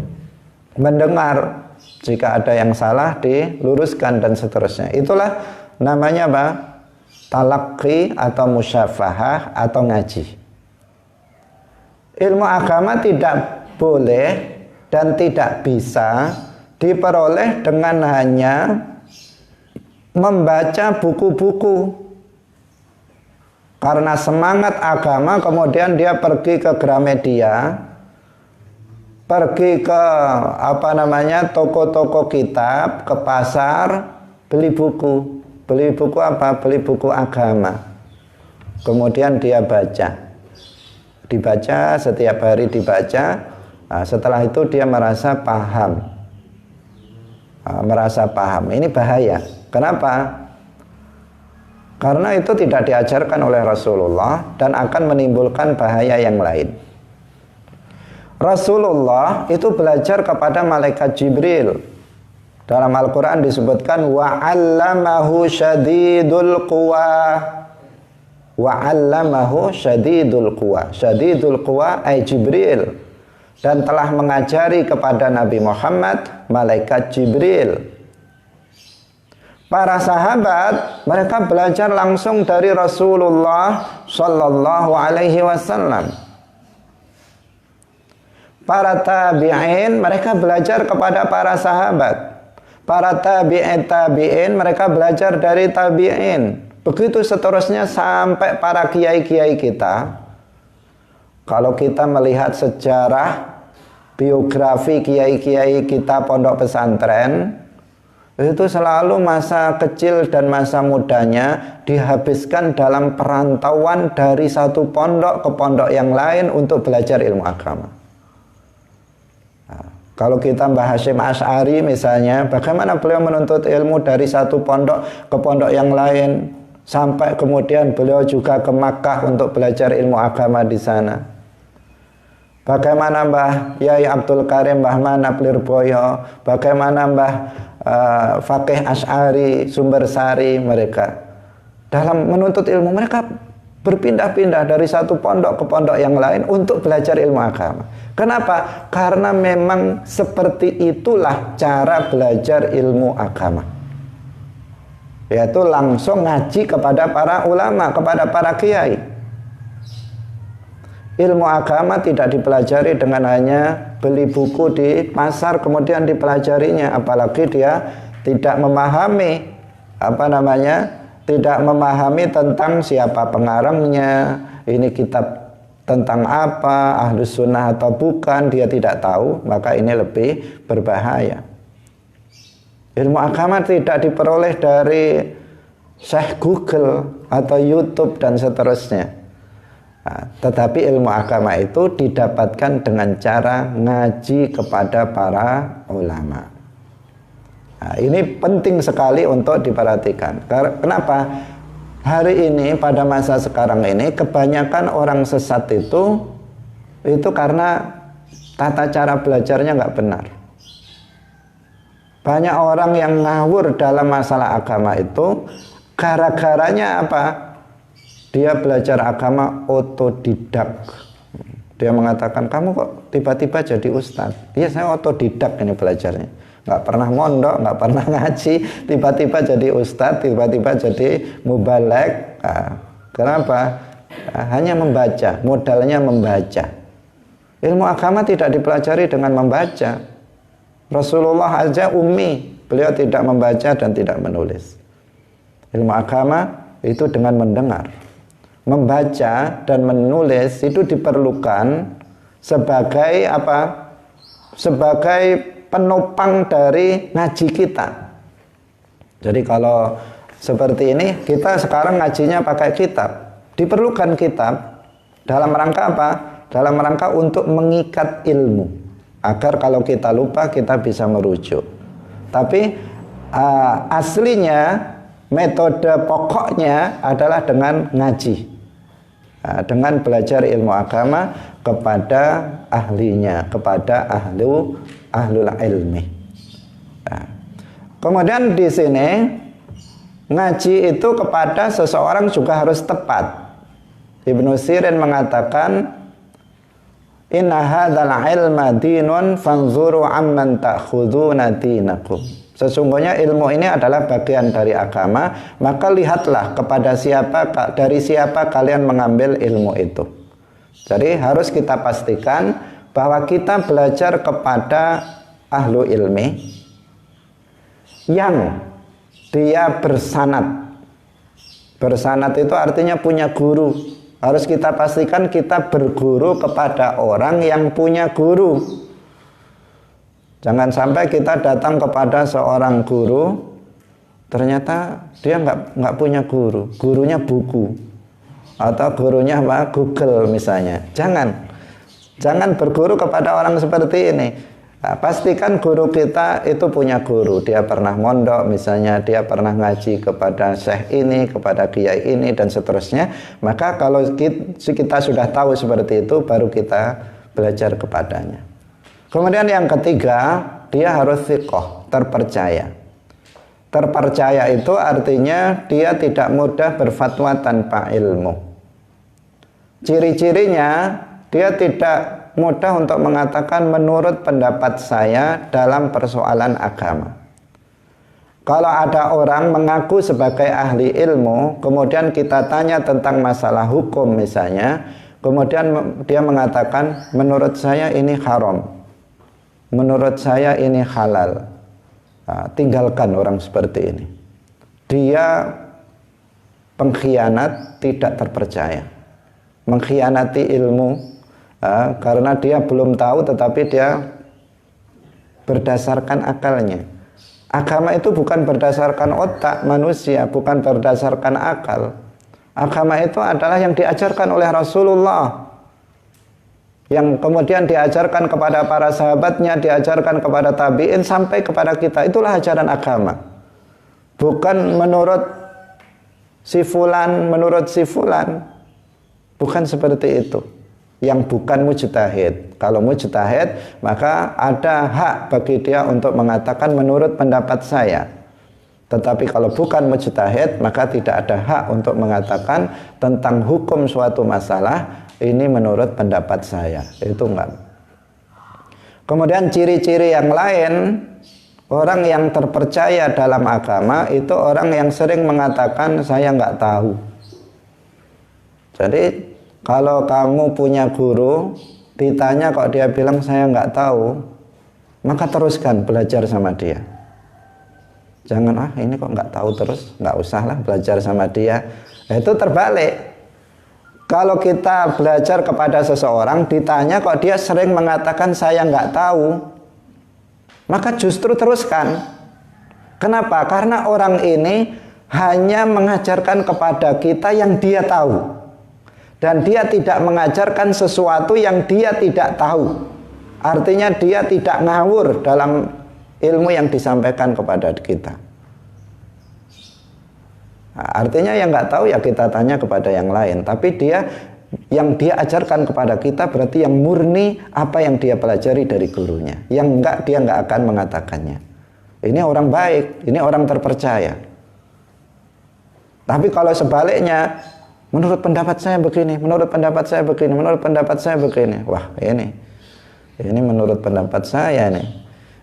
mendengar. Jika ada yang salah diluruskan dan seterusnya. Itulah namanya apa? Talaqi atau musyafahah atau ngaji. Ilmu agama tidak boleh dan tidak bisa diperoleh dengan hanya membaca buku-buku. Karena semangat agama kemudian dia pergi ke Gramedia, pergi ke toko-toko kitab, ke pasar, beli buku. Beli buku apa? Beli buku agama. Kemudian dia dibaca setiap hari dibaca. Nah, setelah itu dia merasa paham. Ini bahaya. Kenapa? Karena itu tidak diajarkan oleh Rasulullah dan akan menimbulkan bahaya yang lain. Rasulullah itu belajar kepada malaikat Jibril. Dalam Al-Quran disebutkan wa'allamahu syadidul quwa. Wa'allamahu syadidul quwa. Syadidul quwa ay Jibril. Dan telah mengajari kepada Nabi Muhammad malaikat Jibril. Para sahabat mereka belajar langsung dari Rasulullah Sallallahu Alaihi Wasallam. Para tabi'in mereka belajar kepada para sahabat. Para tabi'in mereka belajar dari tabi'in. Begitu seterusnya sampai para kiai-kiai kita. Kalau kita melihat sejarah biografi kiai-kiai kita pondok pesantren, itu selalu masa kecil dan masa mudanya dihabiskan dalam perantauan dari satu pondok ke pondok yang lain untuk belajar ilmu agama. Nah, kalau kita Mbah Hasyim Asy'ari misalnya, bagaimana beliau menuntut ilmu dari satu pondok ke pondok yang lain, sampai kemudian beliau juga ke Makkah untuk belajar ilmu agama di sana. Bagaimana Mbah Yai Abdul Karim, Mbah Manap Lirboyo, bagaimana Mbah Fakih Asy'ari, Sumber Sari, mereka dalam menuntut ilmu mereka berpindah-pindah dari satu pondok ke pondok yang lain untuk belajar ilmu agama. Kenapa? Karena memang seperti itulah cara belajar ilmu agama, yaitu langsung ngaji kepada para ulama, kepada para kiai. Ilmu agama tidak dipelajari dengan hanya beli buku di pasar kemudian dipelajarinya, apalagi dia tidak memahami tidak memahami tentang siapa pengarangnya, ini kitab tentang apa, Ahlus Sunnah atau bukan, dia tidak tahu, maka ini lebih berbahaya. Ilmu agama tidak diperoleh dari Syekh Google atau YouTube dan seterusnya. Nah, tetapi ilmu agama itu didapatkan dengan cara ngaji kepada para ulama. Nah, ini penting sekali untuk diperhatikan. Kenapa? Hari ini pada masa sekarang ini kebanyakan orang sesat itu karena tata cara belajarnya nggak benar. Banyak orang yang ngawur dalam masalah agama itu gara-garanya apa? Dia belajar agama otodidak. Dia mengatakan, kamu kok tiba-tiba jadi ustadz? Iya, saya otodidak ini belajarnya. Nggak pernah mondok, nggak pernah ngaji, tiba-tiba jadi ustadz, tiba-tiba jadi mubalek. Nah, kenapa? Nah, hanya membaca, modalnya membaca. Ilmu agama tidak dipelajari dengan membaca. Rasulullah aja ummi, beliau tidak membaca dan tidak menulis. Ilmu agama itu dengan mendengar. Membaca dan menulis itu diperlukan sebagai apa? Sebagai penopang dari ngaji kita. Jadi kalau seperti ini, kita sekarang ngajinya pakai kitab. Diperlukan kitab dalam rangka apa? Dalam rangka untuk mengikat ilmu, agar kalau kita lupa kita bisa merujuk. Tapi aslinya metode pokoknya adalah dengan ngaji. Dengan belajar ilmu agama kepada ahlinya, kepada ahlul ilmi. Nah, kemudian di sini ngaji itu kepada seseorang juga harus tepat. Ibnu Sirin mengatakan, inna hadzal ilma dinun fanzuru amman ta'khuduna dinakum. Sesungguhnya ilmu ini adalah bagian dari agama, maka lihatlah kepada dari siapa kalian mengambil ilmu itu. Jadi harus kita pastikan bahwa kita belajar kepada ahlu ilmi yang dia bersanad Bersanad itu artinya punya guru. Harus kita pastikan kita berguru kepada orang yang punya guru. Jangan sampai kita datang kepada seorang guru, ternyata dia nggak punya guru. Gurunya buku. Atau gurunya apa? Google misalnya. Jangan berguru kepada orang seperti ini. Nah, pastikan guru kita itu punya guru. Dia pernah mondok misalnya, dia pernah ngaji kepada syekh ini, kepada kiai ini, dan seterusnya. Maka kalau kita sudah tahu seperti itu, baru kita belajar kepadanya. Kemudian yang ketiga, dia harus thiqah, terpercaya. Terpercaya itu artinya dia tidak mudah berfatwa tanpa ilmu. Ciri-cirinya, dia tidak mudah untuk mengatakan menurut pendapat saya dalam persoalan agama. Kalau ada orang mengaku sebagai ahli ilmu, kemudian kita tanya tentang masalah hukum misalnya, kemudian dia mengatakan menurut saya ini haram, menurut saya ini halal. Nah, tinggalkan orang seperti ini. Dia pengkhianat, tidak terpercaya, mengkhianati ilmu. Karena dia belum tahu tetapi dia berdasarkan akalnya. Agama itu bukan berdasarkan otak manusia, bukan berdasarkan akal. Agama itu adalah yang diajarkan oleh Rasulullah, yang kemudian diajarkan kepada para sahabatnya, diajarkan kepada tabi'in sampai kepada kita. Itulah ajaran agama. Bukan menurut si fulan, menurut si fulan. Bukan seperti itu. Yang bukan mujtahid. Kalau mujtahid, maka ada hak bagi dia untuk mengatakan menurut pendapat saya. Tetapi kalau bukan mujtahid, maka tidak ada hak untuk mengatakan tentang hukum suatu masalah, ini menurut pendapat saya. Itu enggak. Kemudian ciri-ciri yang lain, orang yang terpercaya dalam agama itu orang yang sering mengatakan saya enggak tahu. Jadi kalau kamu punya guru, ditanya kok dia bilang saya nggak tahu, maka teruskan belajar sama dia. Jangan ini kok nggak tahu terus, nggak usahlah belajar sama dia. Itu terbalik. Kalau kita belajar kepada seseorang, ditanya kok dia sering mengatakan saya nggak tahu, maka justru teruskan. Kenapa? Karena orang ini hanya mengajarkan kepada kita yang dia tahu. Dan dia tidak mengajarkan sesuatu yang dia tidak tahu. Artinya dia tidak ngawur dalam ilmu yang disampaikan kepada kita. Nah, artinya yang nggak tahu ya kita tanya kepada yang lain. Tapi yang dia ajarkan kepada kita berarti yang murni apa yang dia pelajari dari gurunya. Yang enggak, dia nggak akan mengatakannya. Ini orang baik, ini orang terpercaya. Tapi kalau sebaliknya, menurut pendapat saya begini, menurut pendapat saya begini, menurut pendapat saya begini. Wah, ini menurut pendapat saya nih.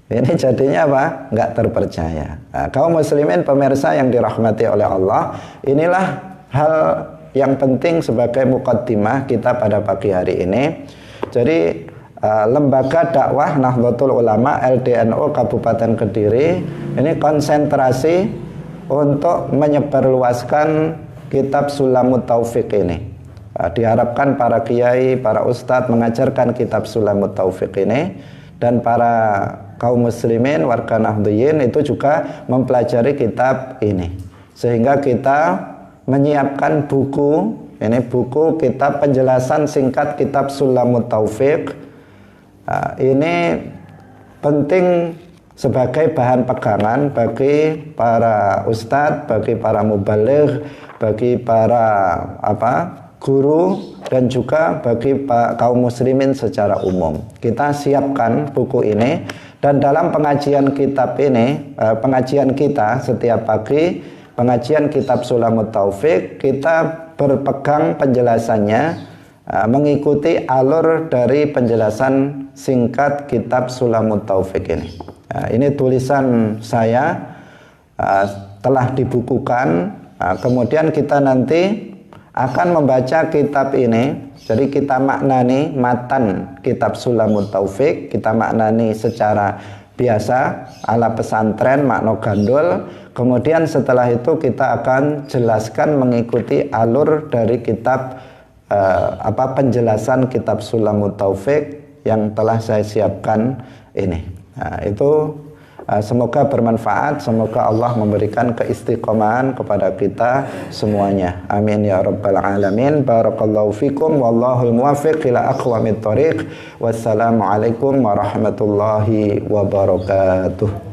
Ini jadinya apa? Nggak terpercaya. Nah, kaum muslimin pemirsa yang dirahmati oleh Allah, inilah hal yang penting sebagai muqaddimah kita pada pagi hari ini. Jadi lembaga dakwah Nahdlatul Ulama LDNU Kabupaten Kediri ini konsentrasi untuk menyebarluaskan kitab Sulamut Taufik ini. Diharapkan para kiai, para ustadz mengajarkan kitab Sulamut Taufik ini, dan para kaum muslimin, warga Nahdliyin itu juga mempelajari kitab ini. Sehingga kita menyiapkan buku, ini buku kitab penjelasan singkat kitab Sulamut Taufik. Ini penting sebagai bahan pegangan bagi para ustadz, bagi para mubaligh, bagi para guru, dan juga bagi kaum muslimin secara umum. Kita siapkan buku ini, dan dalam pengajian kitab ini, pengajian kita setiap pagi, pengajian kitab Sulamut Taufik, kita berpegang penjelasannya, mengikuti alur dari penjelasan singkat kitab Sulamut Taufik ini. Ini tulisan saya, telah dibukukan. Kemudian kita nanti akan membaca kitab ini. Jadi kita maknani matan kitab Sulamut Taufik, kita maknani secara biasa ala pesantren makna gandul. Kemudian setelah itu kita akan jelaskan mengikuti alur dari kitab penjelasan kitab Sulamut Taufik yang telah saya siapkan ini. Nah, itu semoga bermanfaat, semoga Allah memberikan keistiqomahan kepada kita semuanya. Amin ya rabbal alamin. Barakallahu fikum wallahul muwaffiq ila aqwamit thoriq. Wassalamualaikum warahmatullahi wabarakatuh.